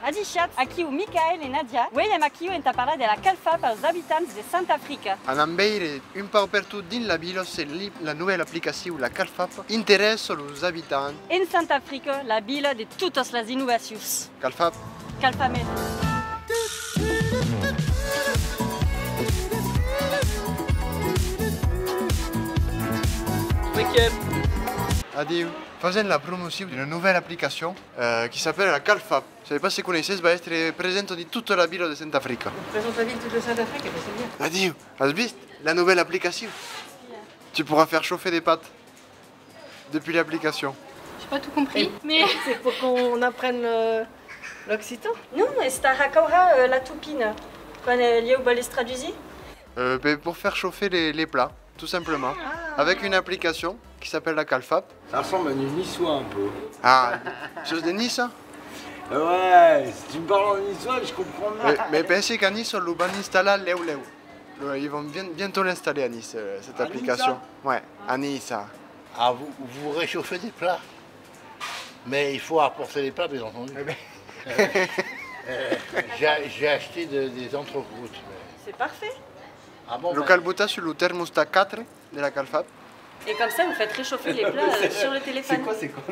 Adiciat, aqui o Michael e Nadia. Veiem aqui a parlar de la CalFab als habitants de Santa Africa. En Ambeire, un peu partout dans la ville, c'est la nouvelle application, la CalFab, intéresse les habitants. En Santa Africa, la vila de totes les innovacions. CalFab. CalFamed. Wake up. Adieu. Faisons la promotion d'une nouvelle application qui s'appelle la CalFab. Je ne sais pas si vous connaissez, va être présente dans toute la ville de Santa Africa. Présente la ville de Santa Africa, c'est bien. Adieu. Has vist la nouvelle application? Tu pourras faire chauffer des pâtes depuis l'application. J'ai pas tout compris, mais C'est pour qu'on apprenne l'occitan. Non, esta racaura la tupina. Quan lieu voles traduire? Pour faire chauffer les plats, tout simplement. Avec une application qui s'appelle la CalFab. Ça ressemble à du niçois un peu. Ah, chose de Nice, hein? Ouais, si tu me parles en niçois, je comprends bien. Mais pensez qu'à Nice, on va installer Léo Léo. Ils vont bientôt l'installer à Nice, cette À application. Nice, Ouais, à Nice. Ah, vous réchauffez des plats. Mais il faut apporter les plats, bien entendu. J'ai acheté des entrecôtes. C'est parfait. Ah bon, Le calbuta sur le thermostat 4 de la CalFab. Et comme ça, vous faites réchauffer les plats sur le téléphone. c'est quoi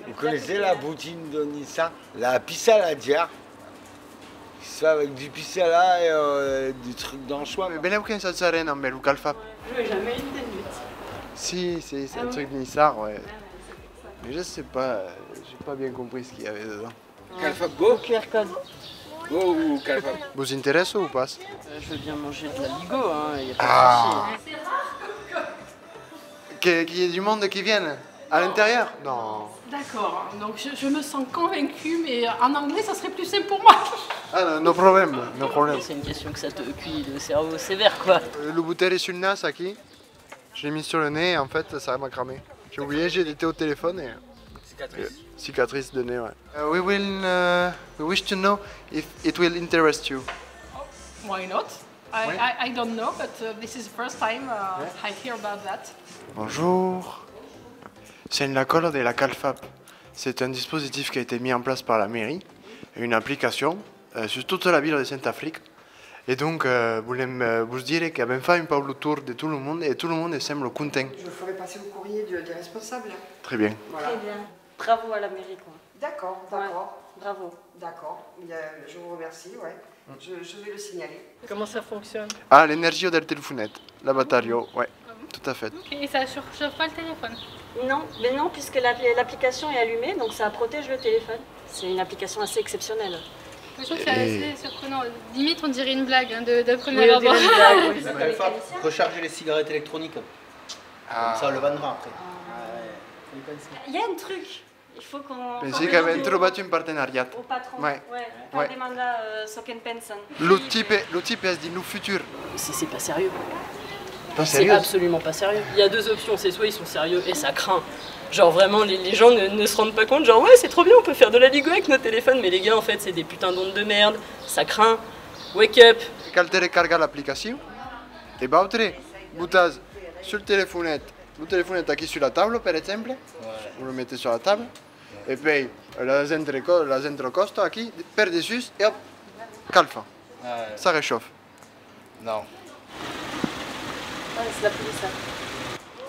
Vous connaissez la boutine de Nice, la pissaladière? Qui se fait avec du pissala et du truc d'anchois. Mais ben aucun salsarène en le CalFab. je n'ai jamais eu de lutte. Si, c'est un truc nissard, ouais. Mais je sais pas, j'ai pas bien compris ce qu'il y avait dedans. CalFab Go? QR code. Go ou CalFab? Vous intéresse ou pas? Je veux bien manger de la ligo, hein, y a pas Ah. de souci. Qu'il y ait du monde qui vienne à l'intérieur? Non. D'accord, donc je me sens convaincue, mais en anglais, ça serait plus simple pour moi. Ah non, no problème, no problème. C'est une question que ça te cuit le cerveau sévère, quoi. Le bouteille est sur le nez, Aki. Je l'ai mis sur le nez et en fait, ça m'a cramé. J'ai oublié, j'ai été au téléphone et... Cicatrice de nez, ouais. We wish to know if it will interest you. Why not? I don't know, but this is the first time I hear about that. Bonjour. C'est une lacole de la CalFab. C'est un dispositif qui a été mis en place par la mairie, une application sur toute la ville de Saint-Afrique. Et donc, vous dire qu'il y a même fait un peu le tour de tout le monde et tout le monde semble content. Je ferai passer le courrier des responsables. Très bien. Voilà. Très bien. Bravo à l'Amérique. D'accord, d'accord, Bravo. d'accord. Je vous remercie, ouais. Je vais le signaler. Comment ça fonctionne? Ah, l'énergie del téléphonette, la batterie, ouais, tout à fait. Et ça surchauffe pas le téléphone? Non, mais non, puisque l'application est allumée, donc ça protège le téléphone. C'est une application assez exceptionnelle. Je trouve que c'est assez surprenant. Limite, on dirait une blague de premier Oui, on abord. dirait une blague, oui. C'est avec Alicia. Recharger les cigarettes électroniques. Ah. Comme ça, on le vendra après. Il y a un truc. Il faut qu'on... Pensez qu'il avait trouvé un partenariat. Au patron. Ouais. Pour Ouais. demander ce qu'on pense. Le type se dit nous futur. C'est pas sérieux. Pas C'est sérieux? absolument pas sérieux. Il y a deux options, c'est soit ils sont sérieux et ça craint. Genre vraiment, les gens ne se rendent pas compte, genre ouais c'est trop bien, on peut faire de la ligo avec nos téléphones, mais les gars en fait c'est des putains d'ondes de merde, ça craint. Wake up. Quand tu recargas l'application, et bah autre, boutage sur le téléphone qui sur la table par exemple, vous le mettez sur la table, et puis les entrecostes ici, par-dessus, et hop, calfa. Ça réchauffe. Non. Ouais, c'est la police, ça.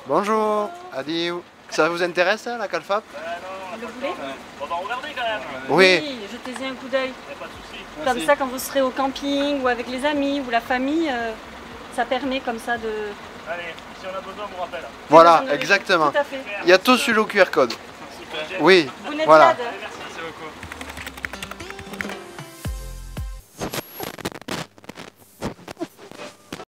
Bonjour, adieu. Ça vous intéresse la CalFab? Vous le voulez? On va regarder quand même. Oui. Jetez-y un coup d'œil. Pas de soucis. Comme ça, quand vous serez au camping ou avec les amis ou la famille, ça permet comme ça de... Allez, si on a besoin, on vous rappelle. Voilà, Vous en avez- exactement. Tout à fait. Il y a tout sur le QR code. Super. Oui, Vous n'êtes voilà. pas de...